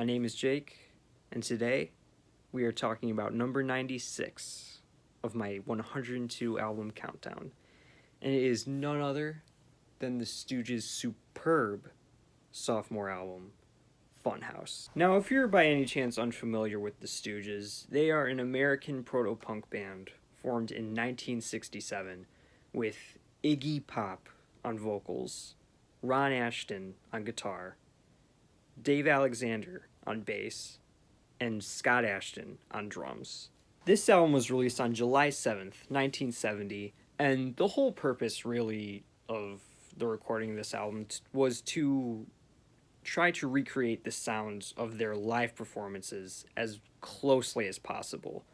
name is Jake, and today we are talking about number 96 of my 102 album countdown. And it is none other than the Stooges' superb sophomore album, Funhouse. Now, if you're by any chance unfamiliar with the Stooges, they are an American proto-punk band formed in 1967 with Iggy Pop on vocals, Ron Ashton on guitar, Dave Alexander on bass, and Scott Ashton on drums. This album was released on July 7th, 1970, and the whole purpose really of the recording of this album was to try to recreate the sounds of their live performances as closely as possible.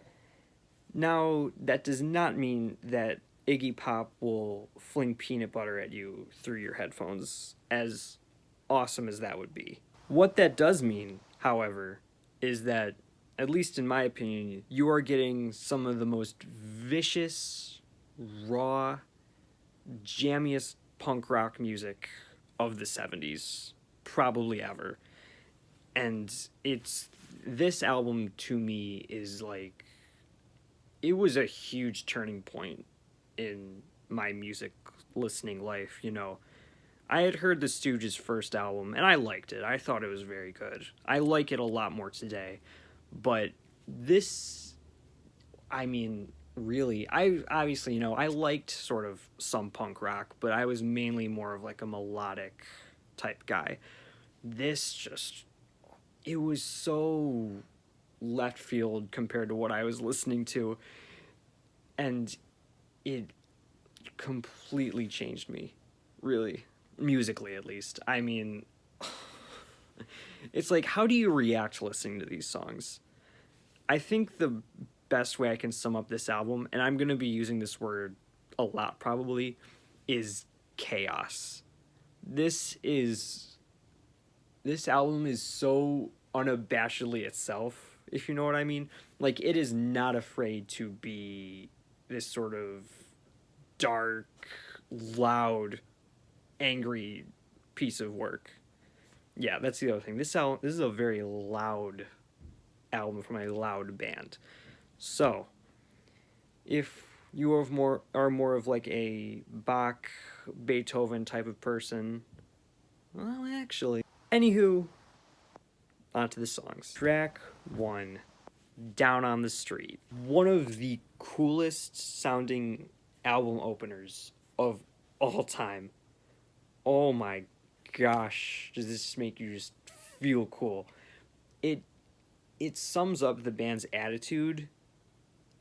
Now, that does not mean that Iggy Pop will fling peanut butter at you through your headphones, as awesome as that would be. What that does mean, however, is that, at least in my opinion, you are getting some of the most vicious, raw, jammiest punk rock music of the 70s, probably ever. And this album to me is like, it was a huge turning point in my music listening life, you know. I had heard the Stooges' first album, and I liked it. I thought it was very good. I like it a lot more today. But this, I mean, really, I obviously, I liked sort of some punk rock, but I was mainly more of like a melodic type guy. This just, it was so left field compared to what I was listening to, and it completely changed me, really. Musically, at least. I mean, it's like, how do you react listening to these songs? I think the best way I can sum up this album, and I'm going to be using this word a lot probably, is chaos. This album is so unabashedly itself, if you know what I mean. Like, it is not afraid to be this sort of dark, loud, angry piece of work. Yeah, that's the other thing. This is a very loud album from a loud band. So, if you are more of like a Bach, Beethoven type of person, well, actually. Anywho, onto the songs. Track 1, Down on the Street. One of the coolest sounding album openers of all time. Oh my gosh, does this make you just feel cool? It sums up the band's attitude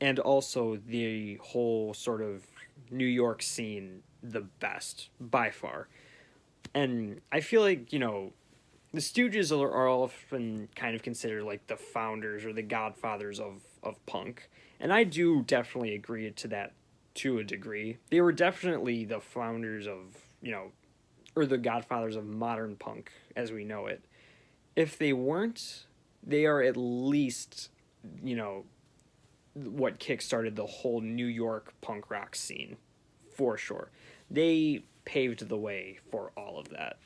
and also the whole sort of New York scene the best, by far. And I feel like, the Stooges are often kind of considered like the founders or the godfathers of punk. And I do definitely agree to that to a degree. They were definitely the founders of, or the godfathers of modern punk as we know it. If they weren't, they are at least, what kickstarted the whole New York punk rock scene, for sure. They paved the way for all of that.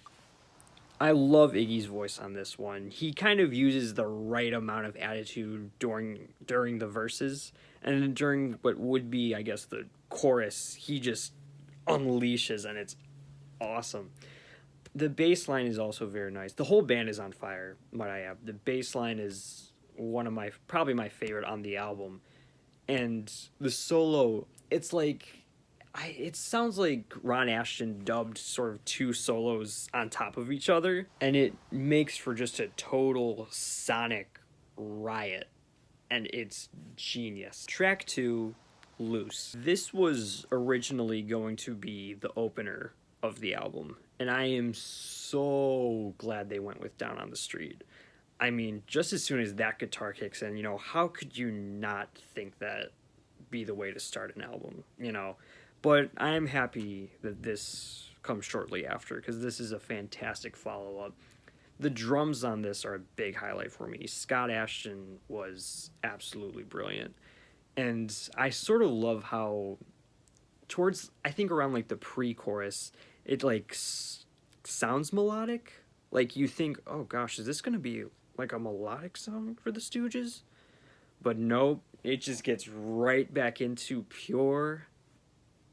I love Iggy's voice on this one. He kind of uses the right amount of attitude during the verses, and then during what would be, I guess, the chorus, he just unleashes, and it's awesome. The bass line is also very nice. The whole band is on fire, might I add. The bass line is probably my favorite on the album. And the solo, it's like, it sounds like Ron Ashton dubbed sort of two solos on top of each other, and it makes for just a total sonic riot, and it's genius. Track 2, Loose. This was originally going to be the opener of the album, and I am so glad they went with Down on the Street. I mean, just as soon as that guitar kicks in, how could you not think that be the way to start an album, But I'm happy that this comes shortly after, because this is a fantastic follow-up. The drums on this are a big highlight for me. Scott Ashton was absolutely brilliant. And I sort of love how, I think around like the pre-chorus, it like sounds melodic. Like you think, oh gosh, is this going to be like a melodic song for the Stooges. But nope, it just gets right back into pure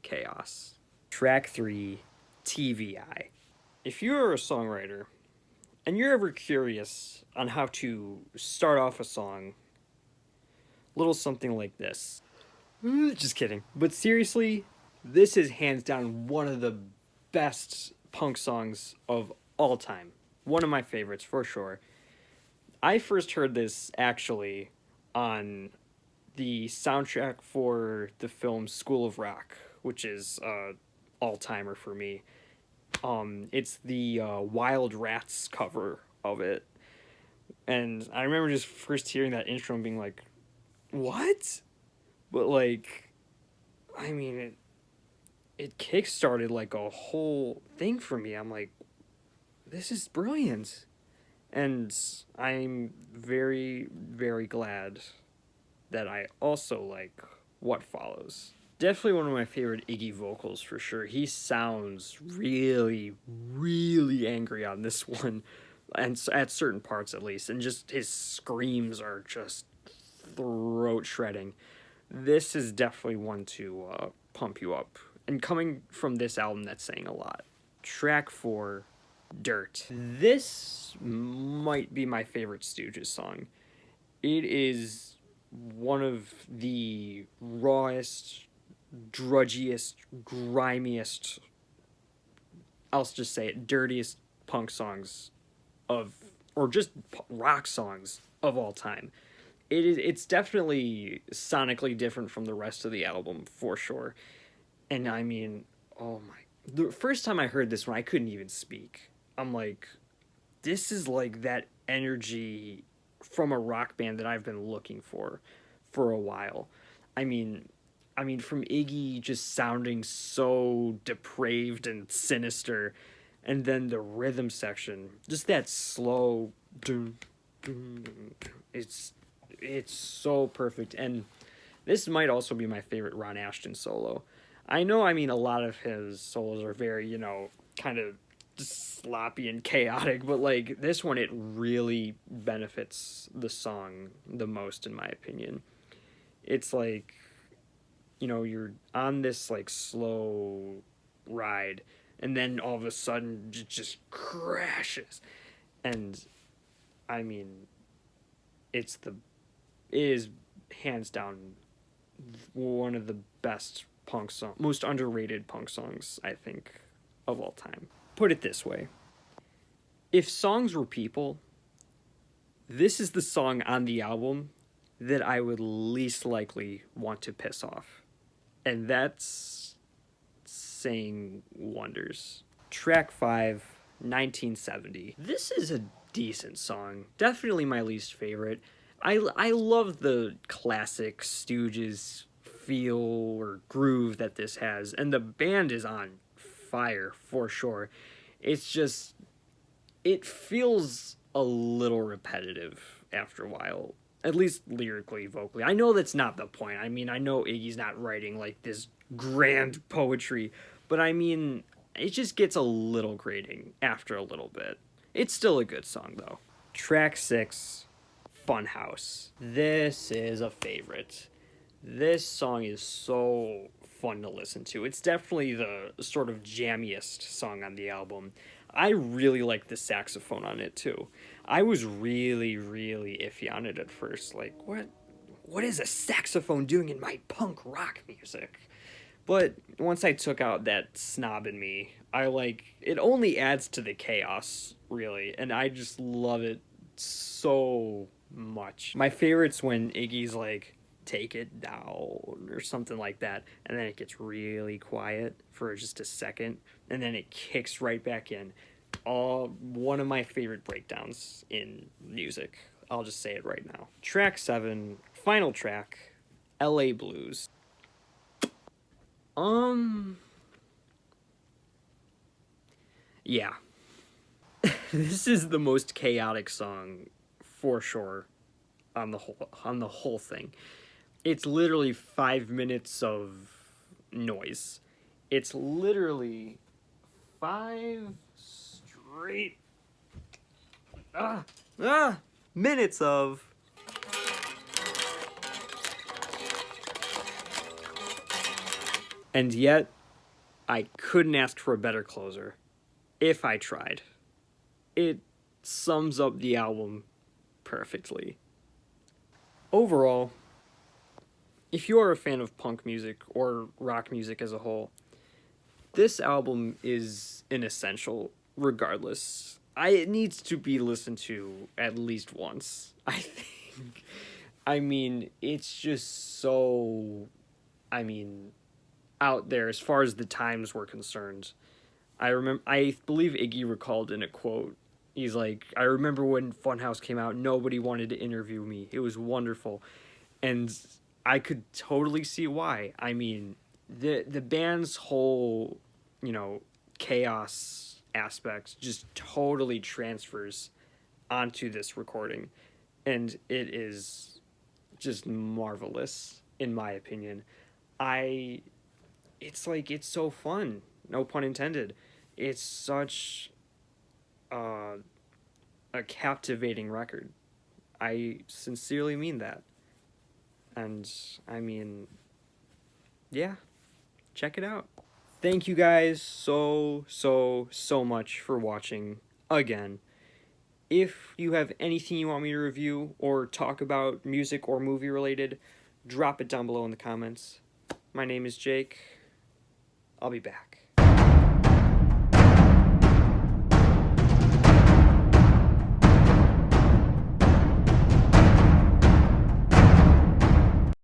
chaos. Track 3, TVI. If you're a songwriter and you're ever curious on how to start off a song, little something like this. Just kidding. But seriously, this is hands down one of the best punk songs of all time. One of my favorites, for sure. I first heard this, actually, on the soundtrack for the film School of Rock, which is all-timer for me. It's the Wild Rats cover of it. And I remember just first hearing that intro and being like, what? But, like, I mean, it kickstarted, like, a whole thing for me. I'm like, this is brilliant. And I'm very, very glad that I also like what follows. Definitely one of my favorite Iggy vocals, for sure. He sounds really, really angry on this one, and at certain parts at least, and just his screams are just throat shredding. This is definitely one to pump you up, and coming from this album, that's saying a lot. Track 4, Dirt. This might be my favorite Stooges song. It is one of the rawest, drudgiest, grimiest, I'll just say it, dirtiest punk songs of, or just rock songs of all time. It's definitely sonically different from the rest of the album, for sure. And I mean, oh my, the first time I heard this one, I couldn't even speak. I'm like, this is like that energy from a rock band that I've been looking for a while. I mean, from Iggy just sounding so depraved and sinister, and then the rhythm section, just that slow, it's so perfect. And this might also be my favorite Ron Asheton solo. I know, I mean, a lot of his solos are very, you know, kind of sloppy and chaotic, but like this one, it really benefits the song the most, in my opinion. It's like, you know, you're on this like slow ride, and then all of a sudden it just crashes. And I mean, it is hands down one of the best punk songs, most underrated punk songs, I think, of all time. Put it this way. If songs were people, this is the song on the album that I would least likely want to piss off. And that's saying wonders. Track 5, 1970. This is a decent song. Definitely my least favorite. I love the classic Stooges feel or groove that this has, and the band is on fire for sure. It's just, it feels a little repetitive after a while, at least lyrically, vocally. I know that's not the point. I mean, I know Iggy's not writing like this grand poetry, but I mean, it just gets a little grating after a little bit. It's still a good song though. Track 6, Funhouse. This is a favorite. This song is so fun to listen to. It's definitely the sort of jammiest song on the album. I really like the saxophone on it too. I was really, really iffy on it at first. Like, what is a saxophone doing in my punk rock music? But once I took out that snob in me, I like, it only adds to the chaos, really, and I just love it so much. My favorite's when Iggy's like, take it down, or something like that, and then it gets really quiet for just a second, and then it kicks right back in. One of my favorite breakdowns in music. I'll just say it right now. Track 7, final track, LA Blues. Yeah. This is the most chaotic song for sure on the whole thing. It's literally 5 minutes of noise. It's literally 5 straight minutes of. And yet, I couldn't ask for a better closer, if I tried. It sums up the album perfectly. Overall, if you are a fan of punk music or rock music as a whole, this album is an essential regardless. It needs to be listened to at least once, I think. I mean, it's just so, out there as far as the times were concerned. I believe Iggy recalled in a quote, he's like, I remember when Funhouse came out, nobody wanted to interview me. It was wonderful. And I could totally see why. I mean, the band's whole, chaos aspect just totally transfers onto this recording. And it is just marvelous, in my opinion. It's so fun. No pun intended. It's such a captivating record. I sincerely mean that. And, yeah, check it out. Thank you guys so much for watching again. If you have anything you want me to review or talk about music or movie related, drop it down below in the comments. My name is Jake. I'll be back.